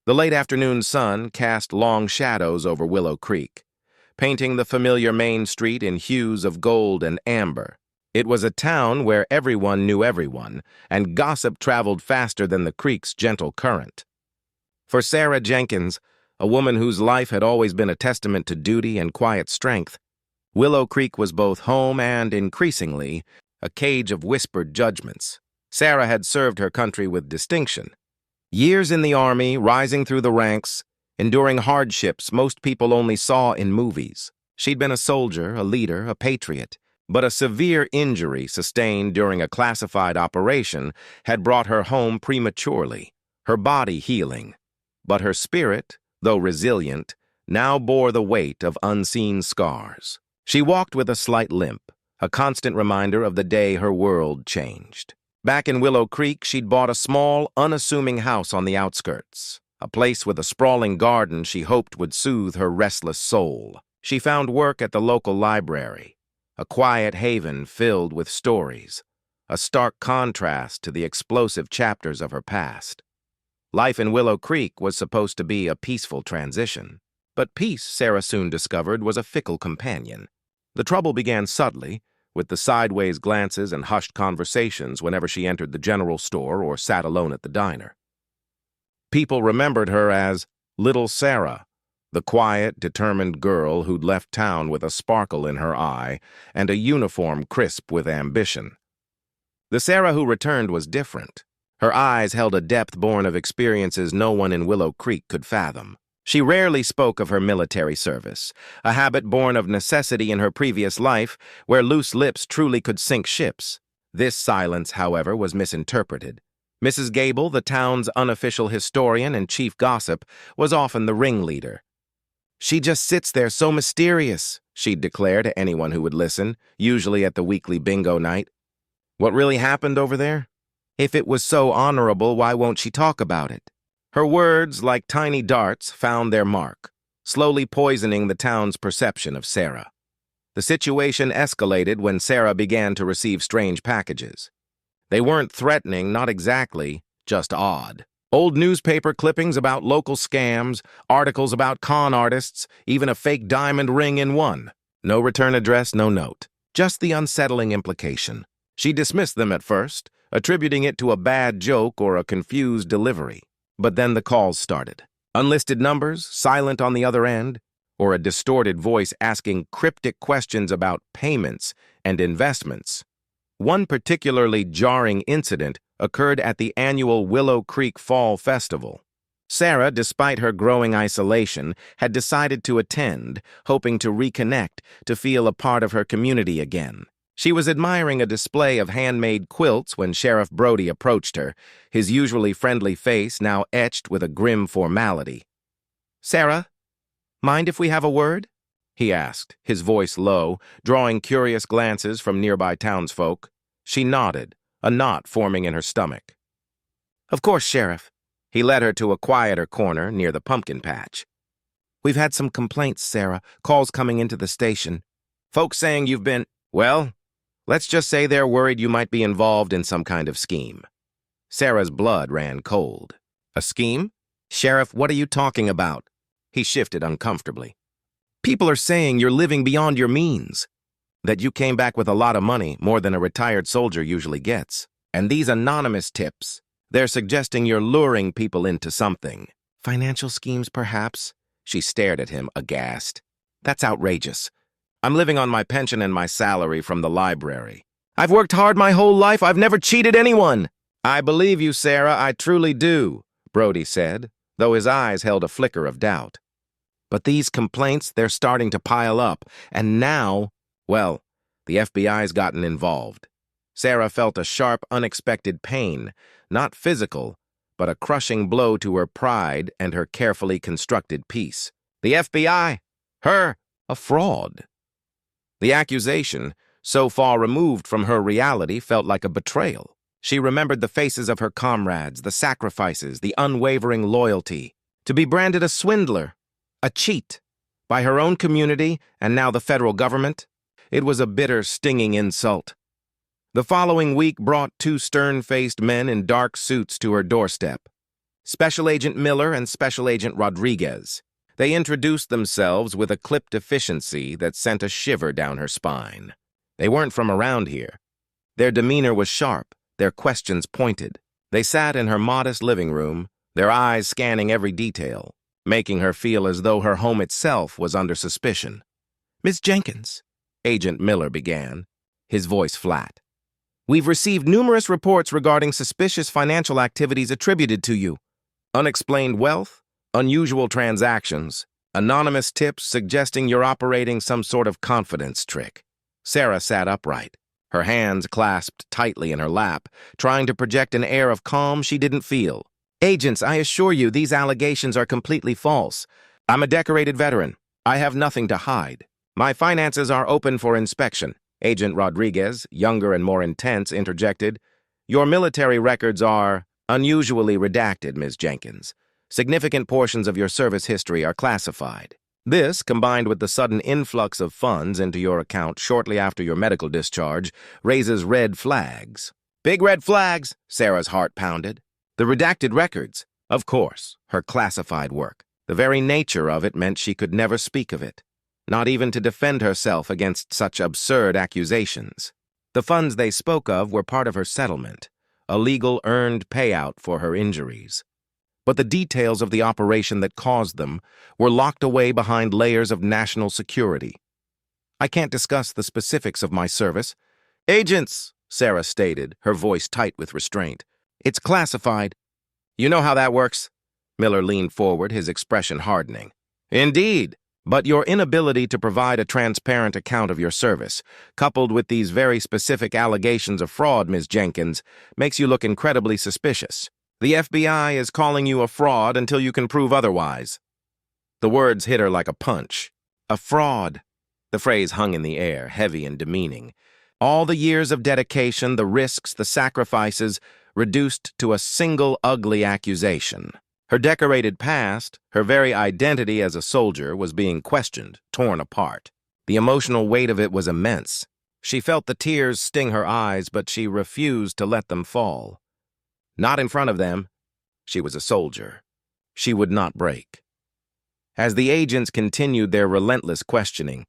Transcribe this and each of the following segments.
The late afternoon sun cast long shadows over Willow Creek, painting the familiar main street in hues of gold and amber. It was a town where everyone knew everyone, and gossip traveled faster than the creek's gentle current. For Sarah Jenkins, a woman whose life had always been a testament to duty and quiet strength, Willow Creek was both home and, increasingly, a cage of whispered judgments. Sarah had served her country with distinction. Years in the army, rising through the ranks, enduring hardships most people only saw in movies. She'd been a soldier, a leader, a patriot, but a severe injury sustained during a classified operation had brought her home prematurely, her body healing. But her spirit, though resilient, now bore the weight of unseen scars. She walked with a slight limp, a constant reminder of the day her world changed. Back in Willow Creek, she'd bought a small, unassuming house on the outskirts, a place with a sprawling garden she hoped would soothe her restless soul. She found work at the local library, a quiet haven filled with stories, a stark contrast to the explosive chapters of her past. Life in Willow Creek was supposed to be a peaceful transition, but peace, Sarah soon discovered, was a fickle companion. The trouble began subtly, with the sideways glances and hushed conversations whenever she entered the general store or sat alone at the diner. People remembered her as Little Sarah, the quiet, determined girl who'd left town with a sparkle in her eye and a uniform crisp with ambition. The Sarah who returned was different. Her eyes held a depth born of experiences no one in Willow Creek could fathom. She rarely spoke of her military service, a habit born of necessity in her previous life, where loose lips truly could sink ships. This silence, however, was misinterpreted. Mrs. Gable, the town's unofficial historian and chief gossip, was often the ringleader. "She just sits there so mysterious," she'd declare to anyone who would listen, usually at the weekly bingo night. What really happened over there? If it was so honorable, why won't she talk about it? Her words, like tiny darts, found their mark, slowly poisoning the town's perception of Sarah. The situation escalated when Sarah began to receive strange packages. They weren't threatening, not exactly, just odd. Old newspaper clippings about local scams, articles about con artists, even a fake diamond ring in one. No return address, no note. Just the unsettling implication. She dismissed them at first, attributing it to a bad joke or a confused delivery. But then the calls started. Unlisted numbers, silent on the other end, or a distorted voice asking cryptic questions about payments and investments. One particularly jarring incident occurred at the annual Willow Creek Fall Festival. Sarah, despite her growing isolation, had decided to attend, hoping to reconnect, to feel a part of her community again. She was admiring a display of handmade quilts when Sheriff Brody approached her, his usually friendly face now etched with a grim formality. "Sarah, mind if we have a word?" he asked, his voice low, drawing curious glances from nearby townsfolk. She nodded, a knot forming in her stomach. "Of course, Sheriff." He led her to a quieter corner near the pumpkin patch. "We've had some complaints, Sarah, calls coming into the station. Folks saying you've been, well, let's just say they're worried you might be involved in some kind of scheme." Sarah's blood ran cold. "A scheme? Sheriff, what are you talking about?" He shifted uncomfortably. "People are saying you're living beyond your means, that you came back with a lot of money, more than a retired soldier usually gets. And these anonymous tips, they're suggesting you're luring people into something. Financial schemes, perhaps?" She stared at him, aghast. "That's outrageous. I'm living on my pension and my salary from the library. I've worked hard my whole life. I've never cheated anyone." "I believe you, Sarah. I truly do," Brody said, though his eyes held a flicker of doubt. "But these complaints, they're starting to pile up. And now, well, the FBI's gotten involved." Sarah felt a sharp, unexpected pain, not physical, but a crushing blow to her pride and her carefully constructed peace. The FBI? Her? A fraud? The accusation, so far removed from her reality, felt like a betrayal. She remembered the faces of her comrades, the sacrifices, the unwavering loyalty. To be branded a swindler, a cheat, by her own community and now the federal government, it was a bitter, stinging insult. The following week brought two stern-faced men in dark suits to her doorstep. Special Agent Miller and Special Agent Rodriguez. They introduced themselves with a clipped efficiency that sent a shiver down her spine. They weren't from around here. Their demeanor was sharp, their questions pointed. They sat in her modest living room, their eyes scanning every detail, making her feel as though her home itself was under suspicion. "Miss Jenkins," Agent Miller began, his voice flat, "we've received numerous reports regarding suspicious financial activities attributed to you. Unexplained wealth, unusual transactions, anonymous tips suggesting you're operating some sort of confidence trick." Sarah sat upright, her hands clasped tightly in her lap, trying to project an air of calm she didn't feel. "Agents, I assure you these allegations are completely false. I'm a decorated veteran. I have nothing to hide. My finances are open for inspection." Agent Rodriguez, younger and more intense, interjected, "Your military records are unusually redacted, Ms. Jenkins. Significant portions of your service history are classified. This, combined with the sudden influx of funds into your account shortly after your medical discharge, raises red flags." "Big red flags," Sarah's heart pounded. The redacted records, of course, her classified work. The very nature of it meant she could never speak of it, not even to defend herself against such absurd accusations. The funds they spoke of were part of her settlement, a legal earned payout for her injuries. But the details of the operation that caused them were locked away behind layers of national security. "I can't discuss the specifics of my service." "Agents," Sarah stated, her voice tight with restraint, "it's classified." "You know how that works." Miller leaned forward, his expression hardening. "Indeed, but your inability to provide a transparent account of your service, coupled with these very specific allegations of fraud, Ms. Jenkins, makes you look incredibly suspicious. The FBI is calling you a fraud until you can prove otherwise." The words hit her like a punch. A fraud. The phrase hung in the air, heavy and demeaning. All the years of dedication, the risks, the sacrifices, reduced to a single ugly accusation. Her decorated past, her very identity as a soldier, was being questioned, torn apart. The emotional weight of it was immense. She felt the tears sting her eyes, but she refused to let them fall. Not in front of them. She was a soldier. She would not break. As the agents continued their relentless questioning,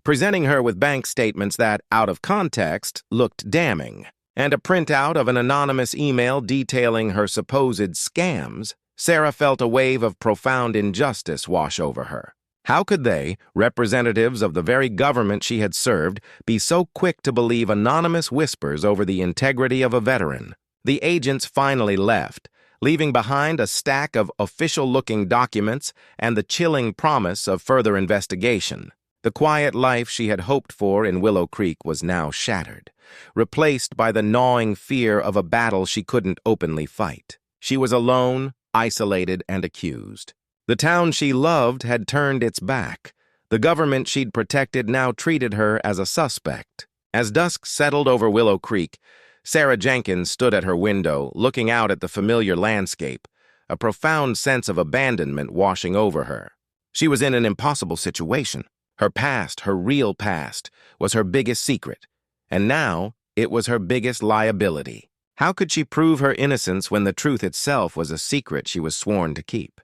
presenting her with bank statements that, out of context, looked damning, and a printout of an anonymous email detailing her supposed scams, Sarah felt a wave of profound injustice wash over her. How could they, representatives of the very government she had served, be so quick to believe anonymous whispers over the integrity of a veteran? The agents finally left, leaving behind a stack of official-looking documents and the chilling promise of further investigation. The quiet life she had hoped for in Willow Creek was now shattered, replaced by the gnawing fear of a battle she couldn't openly fight. She was alone, isolated, and accused. The town she loved had turned its back. The government she'd protected now treated her as a suspect. As dusk settled over Willow Creek, Sarah Jenkins stood at her window, looking out at the familiar landscape, a profound sense of abandonment washing over her. She was in an impossible situation. Her past, her real past, was her biggest secret, and now it was her biggest liability. How could she prove her innocence when the truth itself was a secret she was sworn to keep?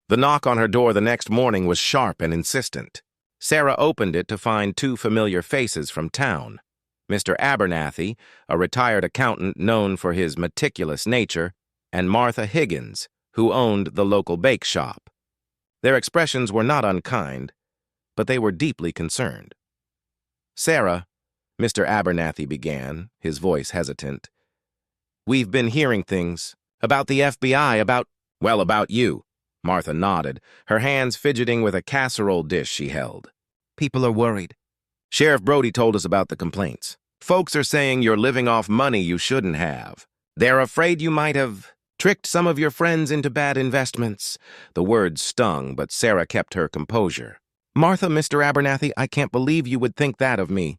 The knock on her door the next morning was sharp and insistent. Sarah opened it to find two familiar faces from town. Mr. Abernathy, a retired accountant known for his meticulous nature, and Martha Higgins, who owned the local bake shop. Their expressions were not unkind, but they were deeply concerned. "Sarah," Mr. Abernathy began, his voice hesitant, "we've been hearing things about the FBI, about you." Martha nodded, her hands fidgeting with a casserole dish she held. "People are worried. Sheriff Brody told us about the complaints. Folks are saying you're living off money you shouldn't have. They're afraid you might have tricked some of your friends into bad investments." The words stung, but Sarah kept her composure. "Martha, Mr. Abernathy, I can't believe you would think that of me.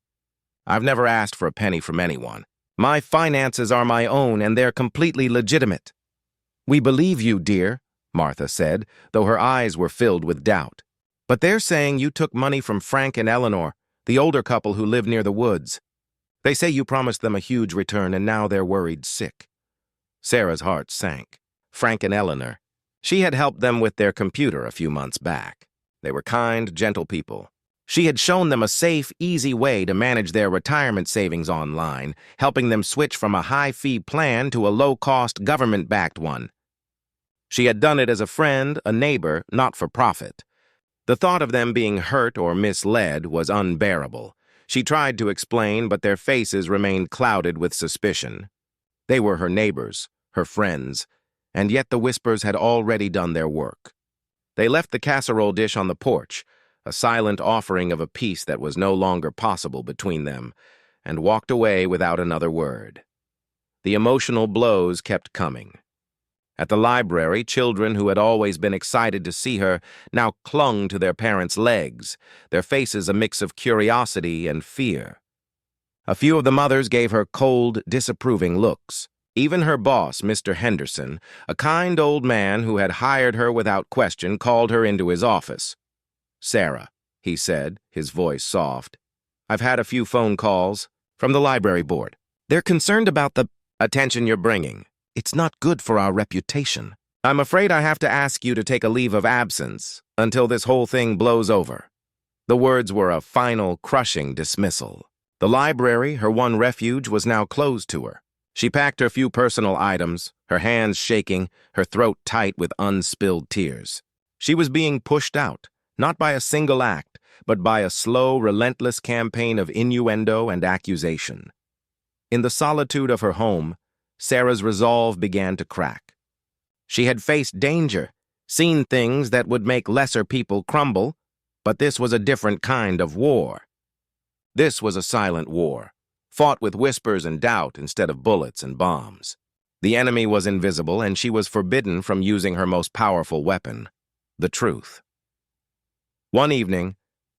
I've never asked for a penny from anyone. My finances are my own, and they're completely legitimate." "We believe you, dear," Martha said, though her eyes were filled with doubt. "But they're saying you took money from Frank and Eleanor, the older couple who live near the woods. They say you promised them a huge return, and now they're worried sick." Sarah's heart sank. Frank and Eleanor. She had helped them with their computer a few months back. They were kind, gentle people. She had shown them a safe, easy way to manage their retirement savings online, helping them switch from a high-fee plan to a low-cost, government-backed one. She had done it as a friend, a neighbor, not for profit. The thought of them being hurt or misled was unbearable. She tried to explain, but their faces remained clouded with suspicion. They were her neighbors, her friends, and yet the whispers had already done their work. They left the casserole dish on the porch, a silent offering of a peace that was no longer possible between them, and walked away without another word. The emotional blows kept coming. At the library, children who had always been excited to see her now clung to their parents' legs, their faces a mix of curiosity and fear. A few of the mothers gave her cold, disapproving looks. Even her boss, Mr. Henderson, a kind old man who had hired her without question, called her into his office. "Sarah," he said, his voice soft, "I've had a few phone calls from the library board. They're concerned about the attention you're bringing. It's not good for our reputation. I'm afraid I have to ask you to take a leave of absence until this whole thing blows over." The words were a final, crushing dismissal. The library, her one refuge, was now closed to her. She packed her few personal items, her hands shaking, her throat tight with unspilled tears. She was being pushed out, not by a single act, but by a slow, relentless campaign of innuendo and accusation. In the solitude of her home, Sarah's resolve began to crack. She had faced danger, seen things that would make lesser people crumble, but this was a different kind of war. This was a silent war, fought with whispers and doubt instead of bullets and bombs. The enemy was invisible, and she was forbidden from using her most powerful weapon, the truth. One evening,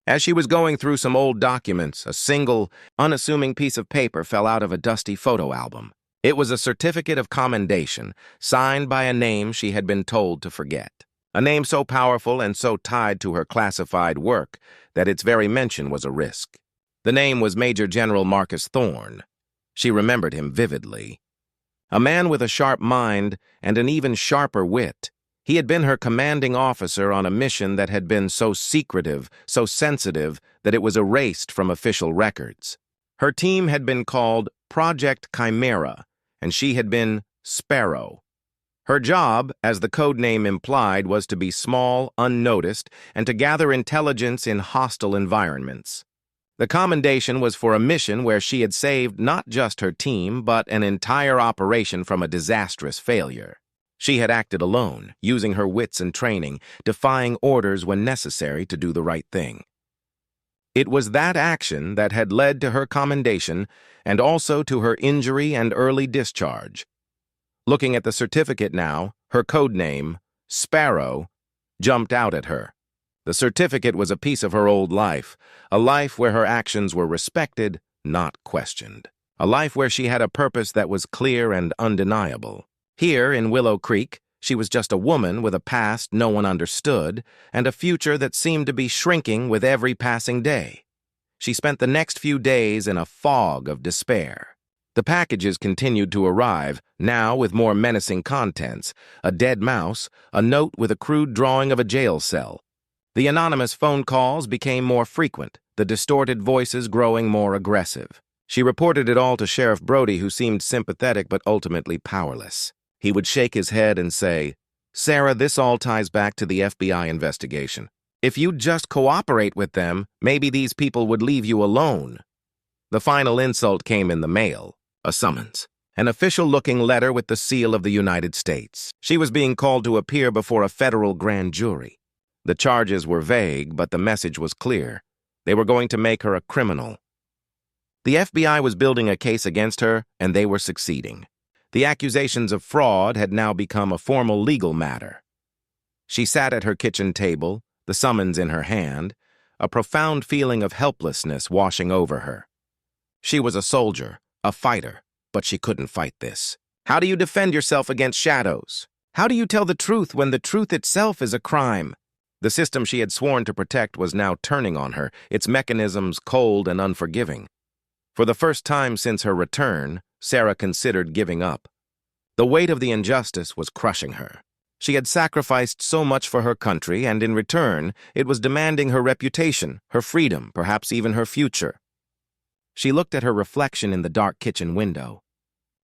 as she was going through some old documents, a single, unassuming piece of paper fell out of a dusty photo album. It was a certificate of commendation, signed by a name she had been told to forget. A name so powerful and so tied to her classified work that its very mention was a risk. The name was Major General Marcus Thorne. She remembered him vividly. A man with a sharp mind and an even sharper wit. He had been her commanding officer on a mission that had been so secretive, so sensitive, that it was erased from official records. Her team had been called Project Chimera, and she had been Sparrow. Her job, as the code name implied, was to be small, unnoticed, and to gather intelligence in hostile environments. The commendation was for a mission where she had saved not just her team, but an entire operation from a disastrous failure. She had acted alone, using her wits and training, defying orders when necessary to do the right thing. It was that action that had led to her commendation and also to her injury and early discharge. Looking at the certificate now, her code name, Sparrow, jumped out at her. The certificate was a piece of her old life, a life where her actions were respected, not questioned. A life where she had a purpose that was clear and undeniable. Here, in Willow Creek, she was just a woman with a past no one understood and a future that seemed to be shrinking with every passing day. She spent the next few days in a fog of despair. The packages continued to arrive, now with more menacing contents, a dead mouse, a note with a crude drawing of a jail cell. The anonymous phone calls became more frequent, the distorted voices growing more aggressive. She reported it all to Sheriff Brody, who seemed sympathetic but ultimately powerless. He would shake his head and say, "Sarah, this all ties back to the FBI investigation. If you'd just cooperate with them, maybe these people would leave you alone." The final insult came in the mail, a summons, an official-looking letter with the seal of the United States. She was being called to appear before a federal grand jury. The charges were vague, but the message was clear. They were going to make her a criminal. The FBI was building a case against her, and they were succeeding. The accusations of fraud had now become a formal legal matter. She sat at her kitchen table, the summons in her hand, a profound feeling of helplessness washing over her. She was a soldier, a fighter, but she couldn't fight this. How do you defend yourself against shadows? How do you tell the truth when the truth itself is a crime? The system she had sworn to protect was now turning on her, its mechanisms cold and unforgiving. For the first time since her return, Sarah considered giving up. The weight of the injustice was crushing her. She had sacrificed so much for her country, and in return, it was demanding her reputation, her freedom, perhaps even her future. She looked at her reflection in the dark kitchen window.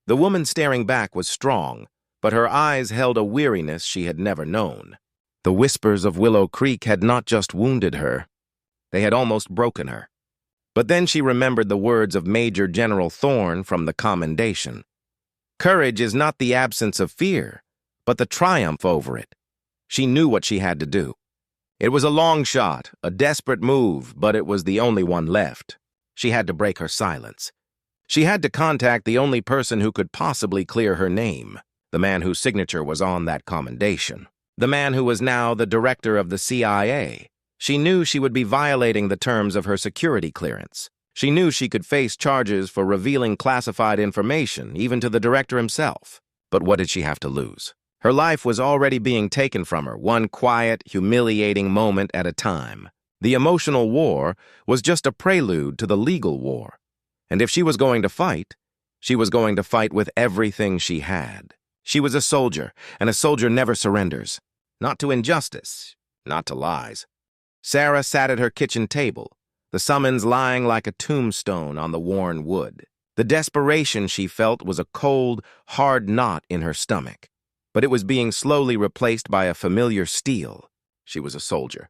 The woman staring back was strong, but her eyes held a weariness she had never known. The whispers of Willow Creek had not just wounded her, they had almost broken her. But then she remembered the words of Major General Thorne from the commendation. Courage is not the absence of fear, but the triumph over it. She knew what she had to do. It was a long shot, a desperate move, but it was the only one left. She had to break her silence. She had to contact the only person who could possibly clear her name, the man whose signature was on that commendation, the man who was now the director of the CIA. She knew she would be violating the terms of her security clearance. She knew she could face charges for revealing classified information, even to the director himself. But what did she have to lose? Her life was already being taken from her, one quiet, humiliating moment at a time. The emotional war was just a prelude to the legal war. And if she was going to fight, she was going to fight with everything she had. She was a soldier, and a soldier never surrenders. Not to injustice, not to lies. Sarah sat at her kitchen table, the summons lying like a tombstone on the worn wood. The desperation she felt was a cold, hard knot in her stomach, but it was being slowly replaced by a familiar steel. She was a soldier.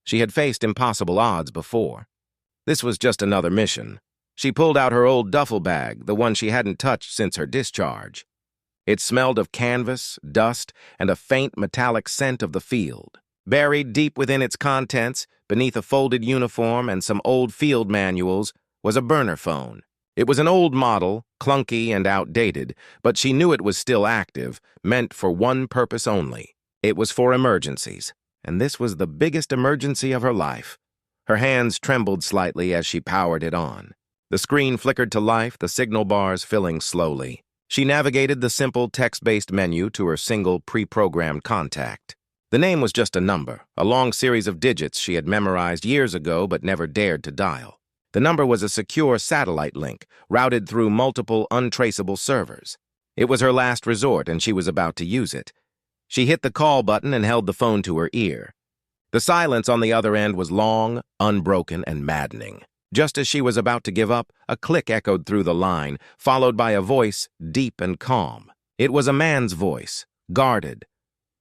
She had faced impossible odds before. This was just another mission. She pulled out her old duffel bag, the one she hadn't touched since her discharge. It smelled of canvas, dust, and a faint metallic scent of the field. Buried deep within its contents, beneath a folded uniform and some old field manuals, was a burner phone. It was an old model, clunky and outdated, but she knew it was still active, meant for one purpose only. It was for emergencies, and this was the biggest emergency of her life. Her hands trembled slightly as she powered it on. The screen flickered to life, the signal bars filling slowly. She navigated the simple text-based menu to her single pre-programmed contact. The name was just a number, a long series of digits she had memorized years ago but never dared to dial. The number was a secure satellite link, routed through multiple untraceable servers. It was her last resort, and she was about to use it. She hit the call button and held the phone to her ear. The silence on the other end was long, unbroken, and maddening. Just as she was about to give up, a click echoed through the line, followed by a voice deep and calm. It was a man's voice, guarded,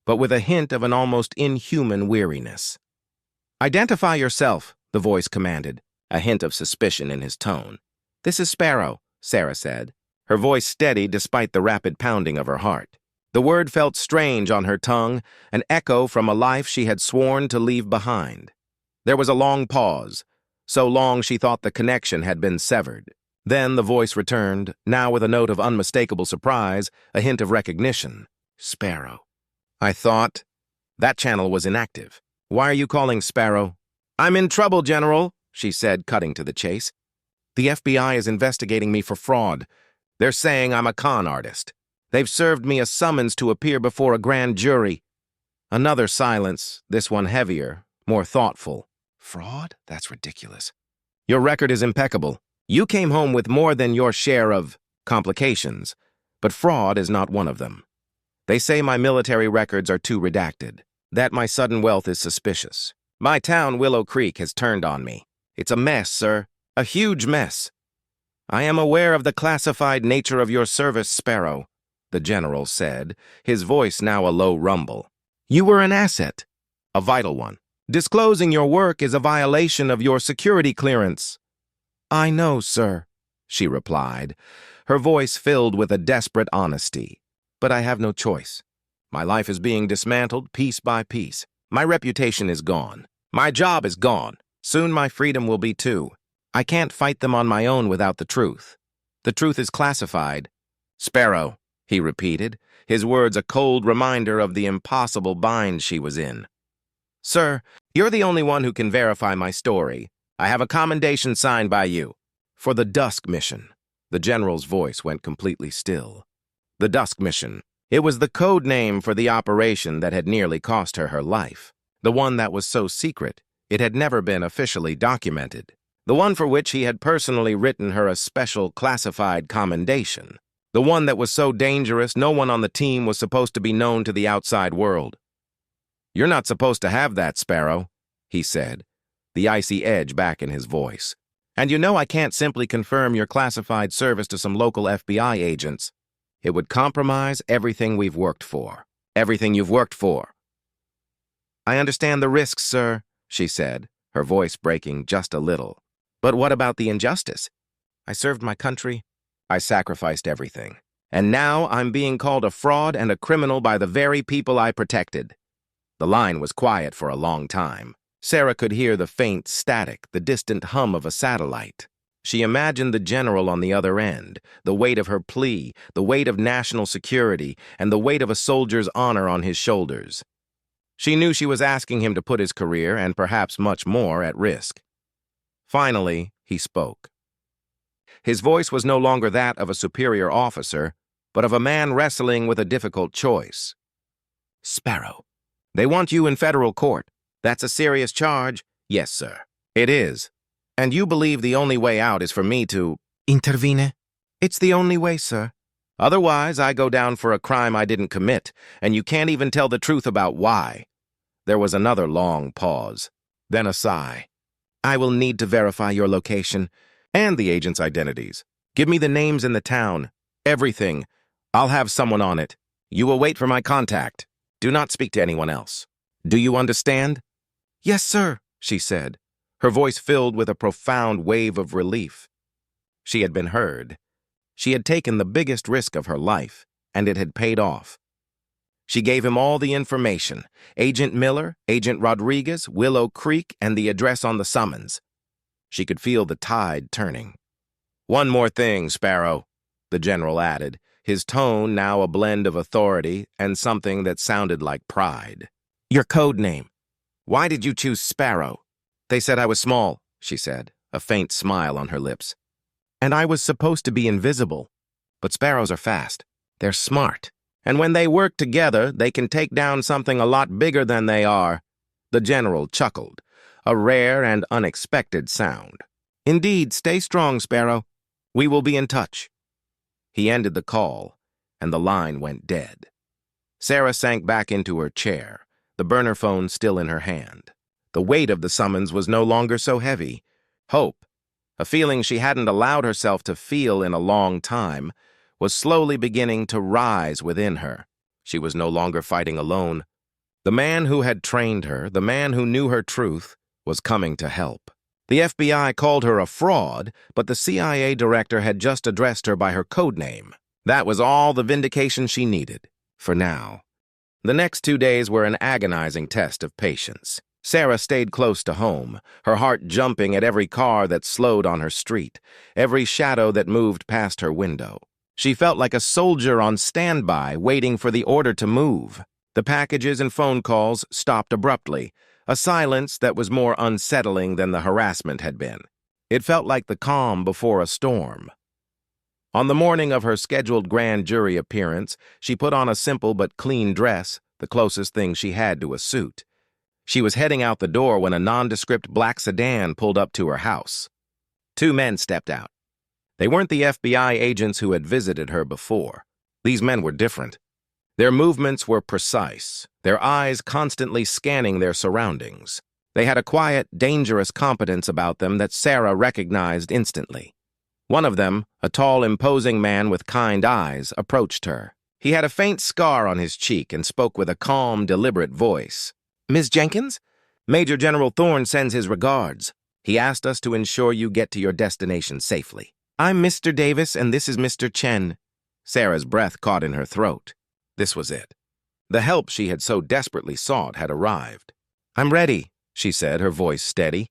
but with a hint of an almost inhuman weariness. "Identify yourself," the voice commanded, a hint of suspicion in his tone. "This is Sparrow," Sarah said, her voice steady despite the rapid pounding of her heart. The word felt strange on her tongue, an echo from a life she had sworn to leave behind. There was a long pause, so long she thought the connection had been severed. Then the voice returned, now with a note of unmistakable surprise, a hint of recognition. "Sparrow. I thought that channel was inactive. Why are you calling, Sparrow?" "I'm in trouble, General," she said, cutting to the chase. "The FBI is investigating me for fraud. They're saying I'm a con artist. They've served me a summons to appear before a grand jury." Another silence, this one heavier, more thoughtful. "Fraud? That's ridiculous. Your record is impeccable. You came home with more than your share of complications, but fraud is not one of them. They say my military records are too redacted, that my sudden wealth is suspicious. My town, Willow Creek, has turned on me. It's a mess, sir, a huge mess. I am aware of the classified nature of your service, Sparrow," the general said, his voice now a low rumble. "You were an asset, a vital one. Disclosing your work is a violation of your security clearance." "I know, sir," she replied, her voice filled with a desperate honesty. "But I have no choice. My life is being dismantled piece by piece. My reputation is gone. My job is gone. Soon my freedom will be too. I can't fight them on my own without the truth. The truth is classified." "Sparrow," he repeated, his words a cold reminder of the impossible bind she was in. "Sir, you're the only one who can verify my story. I have a commendation signed by you. For the Dusk Mission." The general's voice went completely still. The Dusk Mission. It was the code name for the operation that had nearly cost her life. The one that was so secret, it had never been officially documented. The one for which he had personally written her a special classified commendation. The one that was so dangerous, no one on the team was supposed to be known to the outside world. "You're not supposed to have that, Sparrow," he said, the icy edge back in his voice. "And you know I can't simply confirm your classified service to some local FBI agents. It would compromise everything we've worked for. Everything you've worked for." "I understand the risks, sir," she said, her voice breaking just a little. "But what about the injustice? I served my country. I sacrificed everything. And now I'm being called a fraud and a criminal by the very people I protected." The line was quiet for a long time. Sarah could hear the faint static, the distant hum of a satellite. She imagined the general on the other end, the weight of her plea, the weight of national security, and the weight of a soldier's honor on his shoulders. She knew she was asking him to put his career, and perhaps much more, at risk. Finally, he spoke. His voice was no longer that of a superior officer, but of a man wrestling with a difficult choice. "Sparrow, they want you in federal court. That's a serious charge." "Yes, sir. It is. And you believe the only way out is for me to intervene?" "It's the only way, sir. Otherwise, I go down for a crime I didn't commit, and you can't even tell the truth about why." There was another long pause, then a sigh. "I will need to verify your location and the agents' identities. Give me the names in the town. Everything. I'll have someone on it. You will wait for my contact. Do not speak to anyone else. Do you understand?" "Yes, sir," she said, her voice filled with a profound wave of relief. She had been heard. She had taken the biggest risk of her life, and it had paid off. She gave him all the information: Agent Miller, Agent Rodriguez, Willow Creek, and the address on the summons. She could feel the tide turning. "One more thing, Sparrow," the general added, his tone now a blend of authority and something that sounded like pride. "Your code name. Why did you choose Sparrow?" "They said I was small," she said, a faint smile on her lips. "And I was supposed to be invisible. But sparrows are fast. They're smart. And when they work together, they can take down something a lot bigger than they are." The general chuckled, a rare and unexpected sound. "Indeed, stay strong, Sparrow. We will be in touch." He ended the call, and the line went dead. Sarah sank back into her chair, the burner phone still in her hand. The weight of the summons was no longer so heavy. Hope, a feeling she hadn't allowed herself to feel in a long time, was slowly beginning to rise within her. She was no longer fighting alone. The man who had trained her, the man who knew her truth, was coming to help. The FBI called her a fraud, but the CIA director had just addressed her by her code name. That was all the vindication she needed, for now. The next 2 days were an agonizing test of patience. Sarah stayed close to home, her heart jumping at every car that slowed on her street, every shadow that moved past her window. She felt like a soldier on standby, waiting for the order to move. The packages and phone calls stopped abruptly, a silence that was more unsettling than the harassment had been. It felt like the calm before a storm. On the morning of her scheduled grand jury appearance, she put on a simple but clean dress, the closest thing she had to a suit. She was heading out the door when a nondescript black sedan pulled up to her house. 2 men stepped out. They weren't the FBI agents who had visited her before. These men were different. Their movements were precise, their eyes constantly scanning their surroundings. They had a quiet, dangerous competence about them that Sarah recognized instantly. One of them, a tall, imposing man with kind eyes, approached her. He had a faint scar on his cheek and spoke with a calm, deliberate voice. "Ms. Jenkins? Major General Thorne sends his regards. He asked us to ensure you get to your destination safely. I'm Mr. Davis, and this is Mr. Chen." Sarah's breath caught in her throat. This was it. The help she had so desperately sought had arrived. "I'm ready," she said, her voice steady.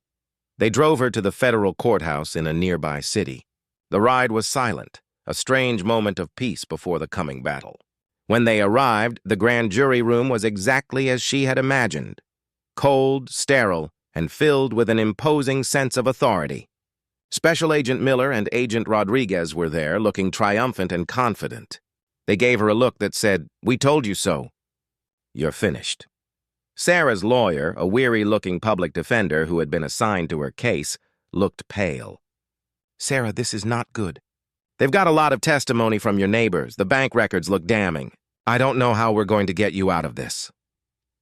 They drove her to the federal courthouse in a nearby city. The ride was silent, a strange moment of peace before the coming battle. When they arrived, the grand jury room was exactly as she had imagined. Cold, sterile, and filled with an imposing sense of authority. Special Agent Miller and Agent Rodriguez were there, looking triumphant and confident. They gave her a look that said, "We told you so. You're finished." Sarah's lawyer, a weary-looking public defender who had been assigned to her case, looked pale. "Sarah, this is not good. They've got a lot of testimony from your neighbors. The bank records look damning. I don't know how we're going to get you out of this.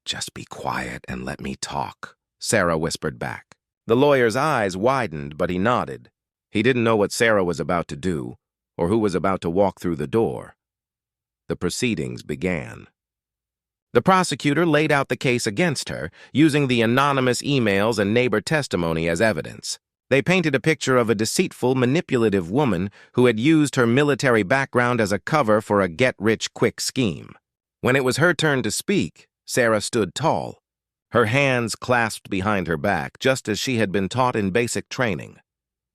Just be quiet and let me talk, Sarah whispered back. The lawyer's eyes widened, but he nodded. He didn't know what Sarah was about to do, or who was about to walk through the door. The proceedings began. The prosecutor laid out the case against her, using the anonymous emails and neighbor testimony as evidence. They painted a picture of a deceitful, manipulative woman who had used her military background as a cover for a get-rich-quick scheme. When it was her turn to speak, Sarah stood tall, her hands clasped behind her back, just as she had been taught in basic training.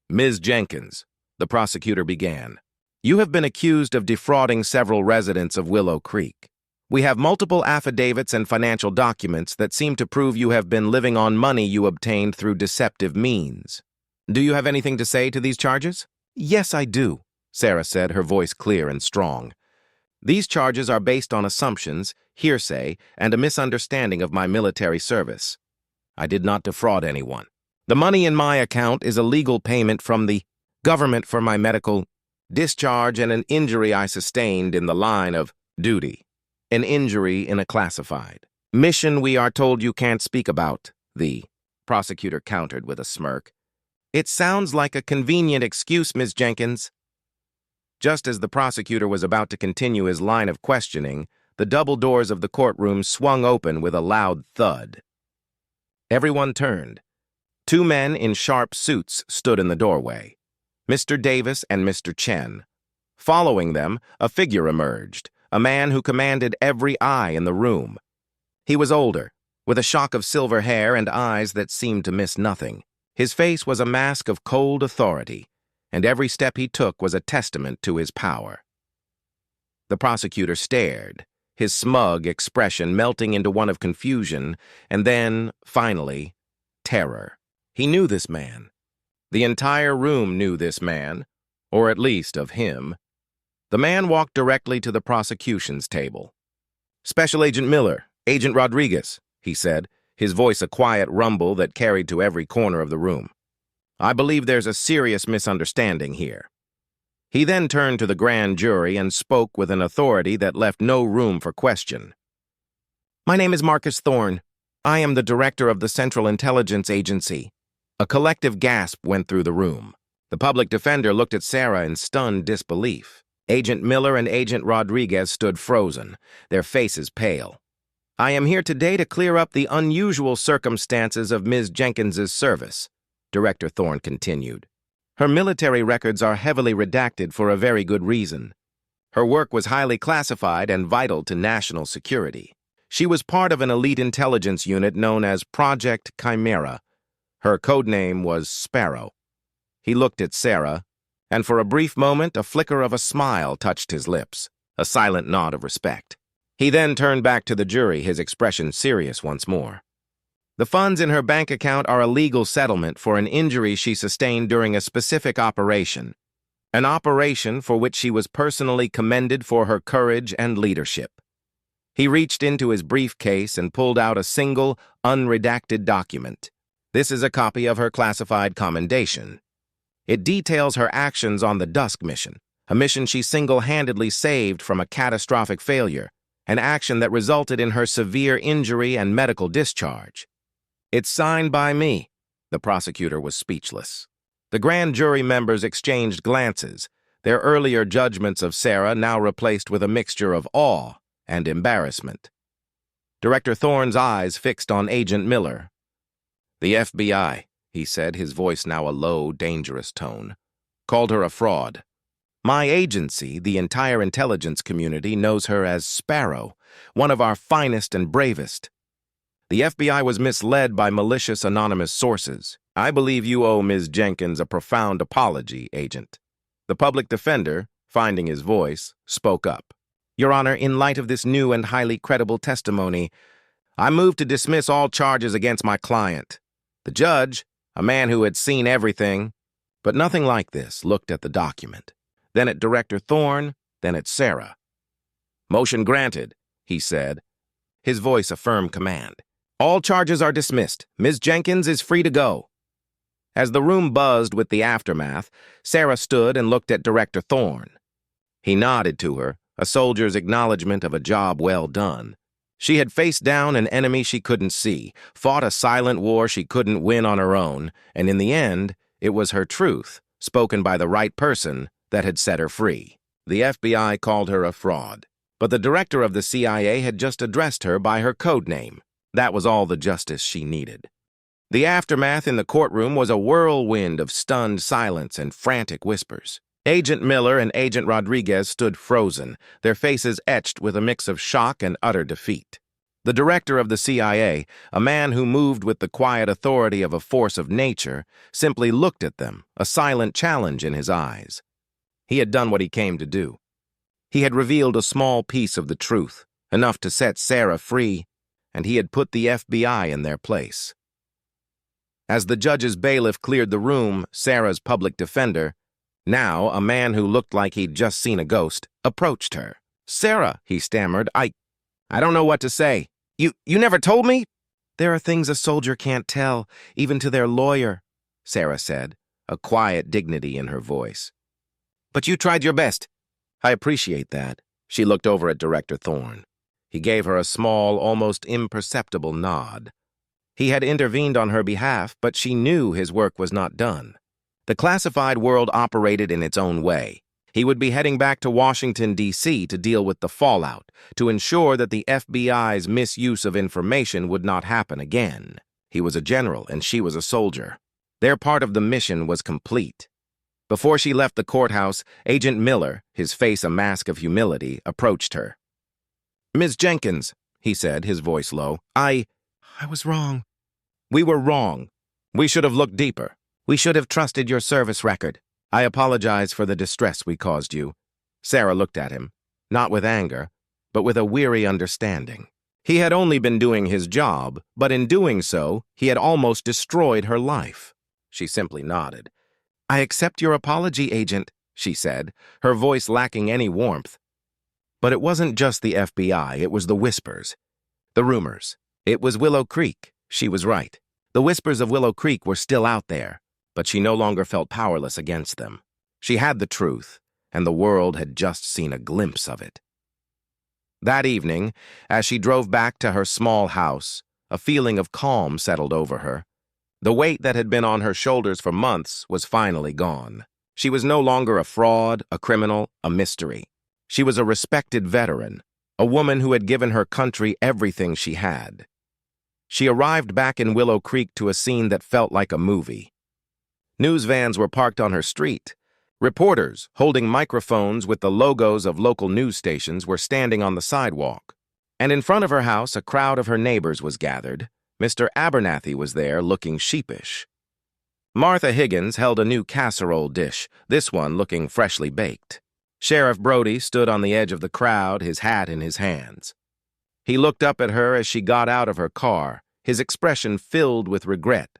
Ms. Jenkins, the prosecutor began, you have been accused of defrauding several residents of Willow Creek. We have multiple affidavits and financial documents that seem to prove you have been living on money you obtained through deceptive means. Do you have anything to say to these charges? Yes, I do, Sarah said, her voice clear and strong. These charges are based on assumptions, hearsay, and a misunderstanding of my military service. I did not defraud anyone. The money in my account is a legal payment from the government for my medical discharge and an injury I sustained in the line of duty. An injury in a classified mission we are told you can't speak about, the prosecutor countered with a smirk. It sounds like a convenient excuse, Ms. Jenkins. Just as the prosecutor was about to continue his line of questioning, the double doors of the courtroom swung open with a loud thud. Everyone turned. Two men in sharp suits stood in the doorway, Mr. Davis and Mr. Chen. Following them, a figure emerged, a man who commanded every eye in the room. He was older, with a shock of silver hair and eyes that seemed to miss nothing. His face was a mask of cold authority, and every step he took was a testament to his power. The prosecutor stared, his smug expression melting into one of confusion, and then, finally, terror. He knew this man. The entire room knew this man, or at least of him. The man walked directly to the prosecution's table. Special Agent Miller, Agent Rodriguez, he said, his voice a quiet rumble that carried to every corner of the room. I believe there's a serious misunderstanding here. He then turned to the grand jury and spoke with an authority that left no room for question. My name is Marcus Thorne. I am the director of the Central Intelligence Agency. A collective gasp went through the room. The public defender looked at Sarah in stunned disbelief. Agent Miller and Agent Rodriguez stood frozen, their faces pale. I am here today to clear up the unusual circumstances of Ms. Jenkins's service, Director Thorne continued. Her military records are heavily redacted for a very good reason. Her work was highly classified and vital to national security. She was part of an elite intelligence unit known as Project Chimera. Her codename was Sparrow. He looked at Sarah, and for a brief moment a flicker of a smile touched his lips, a silent nod of respect. He then turned back to the jury, his expression serious once more. The funds in her bank account are a legal settlement for an injury she sustained during a specific operation, an operation for which she was personally commended for her courage and leadership. He reached into his briefcase and pulled out a single, unredacted document. This is a copy of her classified commendation. It details her actions on the Dusk mission, a mission she single-handedly saved from a catastrophic failure, an action that resulted in her severe injury and medical discharge. It's signed by me. The prosecutor was speechless. The grand jury members exchanged glances, their earlier judgments of Sarah now replaced with a mixture of awe and embarrassment. Director Thorne's eyes fixed on Agent Miller. The FBI, he said, his voice now a low, dangerous tone, called her a fraud. My agency, the entire intelligence community, knows her as Sparrow, one of our finest and bravest. The FBI was misled by malicious anonymous sources. I believe you owe Ms. Jenkins a profound apology, Agent. The public defender, finding his voice, spoke up. Your Honor, in light of this new and highly credible testimony, I move to dismiss all charges against my client. The judge, a man who had seen everything, but nothing like this, looked at the document, then at Director Thorne, then at Sarah. Motion granted, he said, his voice a firm command. All charges are dismissed. Ms. Jenkins is free to go. As the room buzzed with the aftermath, Sarah stood and looked at Director Thorne. He nodded to her, a soldier's acknowledgement of a job well done. She had faced down an enemy she couldn't see, fought a silent war she couldn't win on her own, and in the end, it was her truth, spoken by the right person, that had set her free. The FBI called her a fraud, but the director of the CIA had just addressed her by her code name. That was all the justice she needed. The aftermath in the courtroom was a whirlwind of stunned silence and frantic whispers. Agent Miller and Agent Rodriguez stood frozen, their faces etched with a mix of shock and utter defeat. The director of the CIA, a man who moved with the quiet authority of a force of nature, simply looked at them, a silent challenge in his eyes. He had done what he came to do. He had revealed a small piece of the truth, enough to set Sarah free, and he had put the FBI in their place. As the judge's bailiff cleared the room, Sarah's public defender, now a man who looked like he'd just seen a ghost, approached her. "Sarah," he stammered, I don't know what to say. You never told me?" "There are things a soldier can't tell, even to their lawyer," Sarah said, a quiet dignity in her voice. "But you tried your best." "I appreciate that." She looked over at Director Thorne. He gave her a small, almost imperceptible nod. He had intervened on her behalf, but she knew his work was not done. The classified world operated in its own way. He would be heading back to Washington, D.C. to deal with the fallout, to ensure that the FBI's misuse of information would not happen again. He was a general and she was a soldier. Their part of the mission was complete. Before she left the courthouse, Agent Miller, his face a mask of humility, approached her. "Ms. Jenkins," he said, his voice low, I was wrong. We were wrong. We should have looked deeper. We should have trusted your service record. I apologize for the distress we caused you." Sarah looked at him, not with anger, but with a weary understanding. He had only been doing his job, but in doing so, he had almost destroyed her life. She simply nodded. "I accept your apology, Agent," she said, her voice lacking any warmth. But it wasn't just the FBI, it was the whispers. The rumors. It was Willow Creek. She was right. The whispers of Willow Creek were still out there, but she no longer felt powerless against them. She had the truth, and the world had just seen a glimpse of it. That evening, as she drove back to her small house, a feeling of calm settled over her. The weight that had been on her shoulders for months was finally gone. She was no longer a fraud, a criminal, a mystery. She was a respected veteran, a woman who had given her country everything she had. She arrived back in Willow Creek to a scene that felt like a movie. News vans were parked on her street. Reporters, holding microphones with the logos of local news stations, were standing on the sidewalk. And in front of her house, a crowd of her neighbors was gathered. Mr. Abernathy was there, looking sheepish. Martha Higgins held a new casserole dish, this one looking freshly baked. Sheriff Brody stood on the edge of the crowd, his hat in his hands. He looked up at her as she got out of her car, his expression filled with regret.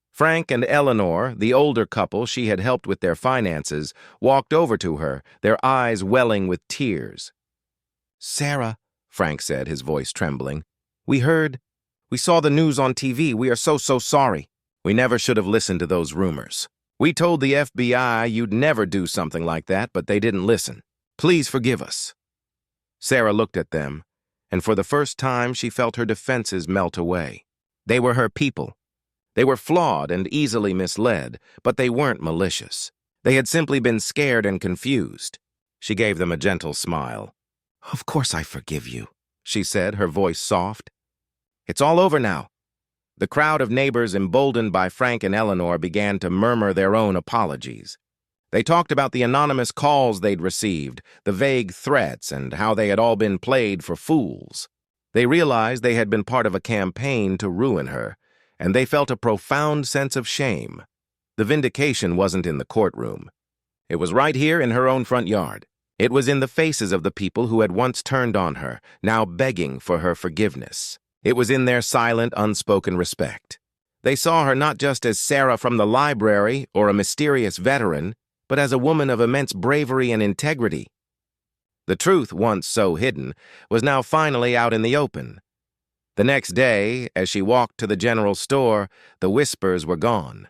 Frank and Eleanor, the older couple she had helped with their finances, walked over to her, their eyes welling with tears. "Sarah," Frank said, his voice trembling, we saw the news on TV. We are so sorry. We never should have listened to those rumors. We told the FBI you'd never do something like that, but they didn't listen. Please forgive us." Sarah looked at them, and for the first time she felt her defenses melt away. They were her people. They were flawed and easily misled, but they weren't malicious. They had simply been scared and confused. She gave them a gentle smile. "Of course I forgive you," she said, her voice soft. "It's all over now." The crowd of neighbors emboldened by Frank and Eleanor began to murmur their own apologies. They talked about the anonymous calls they'd received, the vague threats, and how they had all been played for fools. They realized they had been part of a campaign to ruin her, and they felt a profound sense of shame. The vindication wasn't in the courtroom. It was right here in her own front yard. It was in the faces of the people who had once turned on her, now begging for her forgiveness. It was in their silent, unspoken respect. They saw her not just as Sarah from the library or a mysterious veteran, but as a woman of immense bravery and integrity. The truth, once so hidden, was now finally out in the open. The next day, as she walked to the general store, the whispers were gone.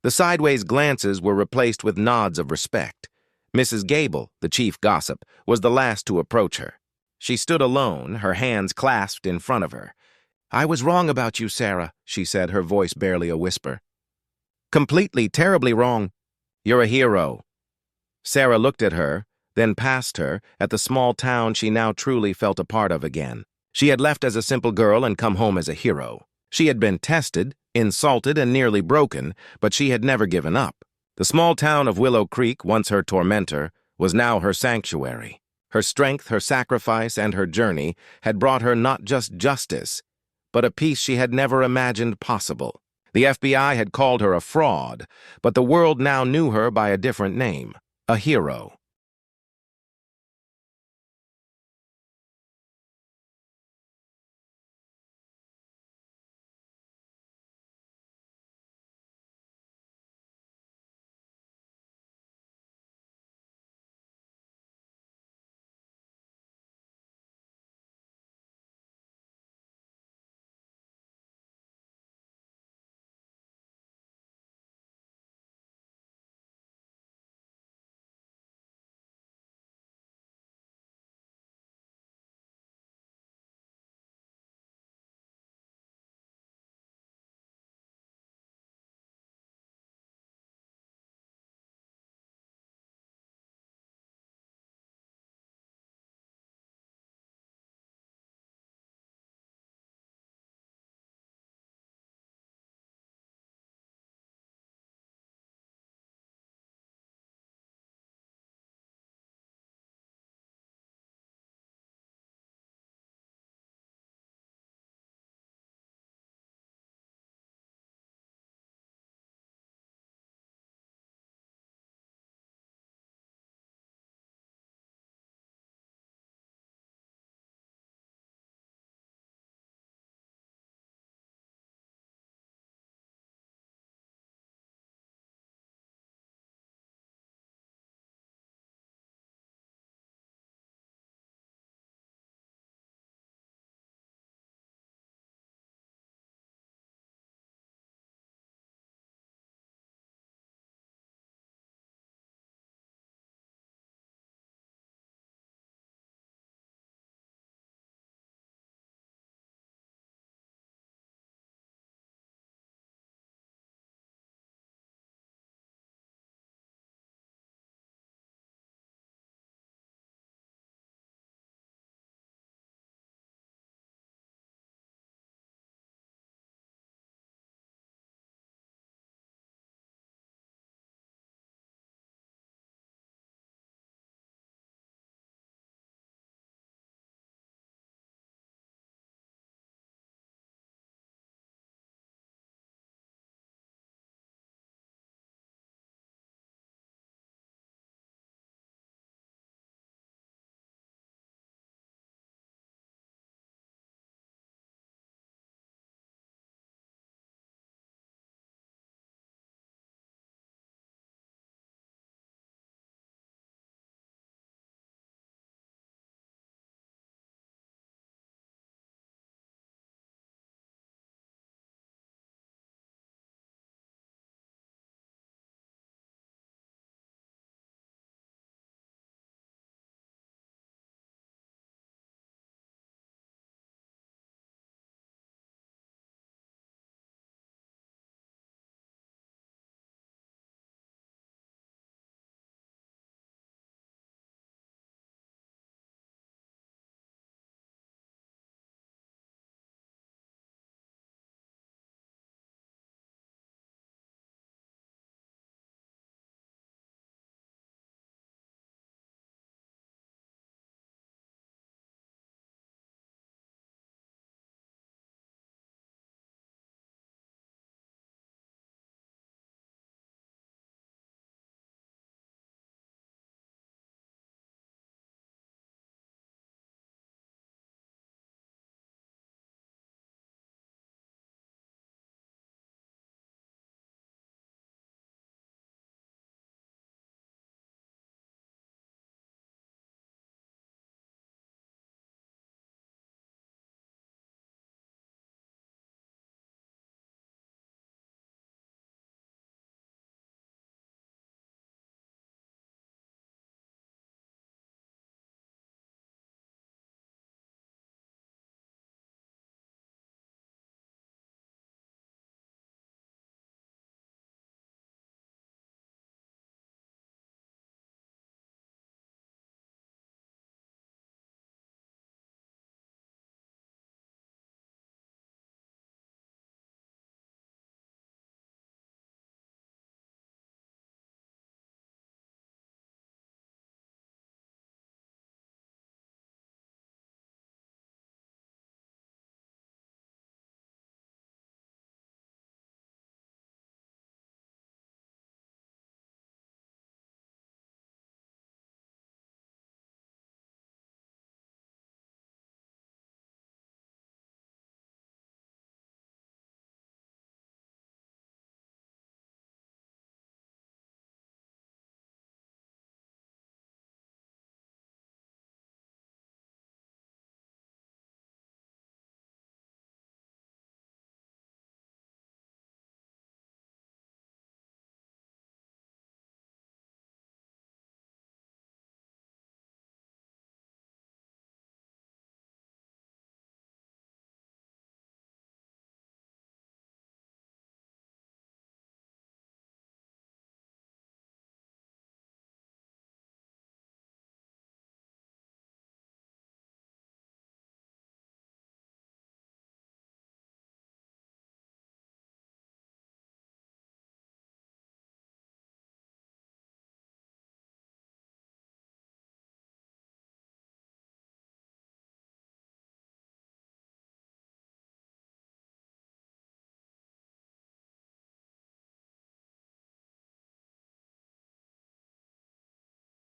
The sideways glances were replaced with nods of respect. Mrs. Gable, the chief gossip, was the last to approach her. She stood alone, her hands clasped in front of her. "I was wrong about you, Sarah," she said, her voice barely a whisper. "Completely, terribly wrong. You're a hero." Sarah looked at her, then past her, at the small town she now truly felt a part of again. She had left as a simple girl and come home as a hero. She had been tested, insulted, and nearly broken, but she had never given up. The small town of Willow Creek, once her tormentor, was now her sanctuary. Her strength, her sacrifice, and her journey had brought her not just justice, but a peace she had never imagined possible. The FBI had called her a fraud, but the world now knew her by a different name, a hero.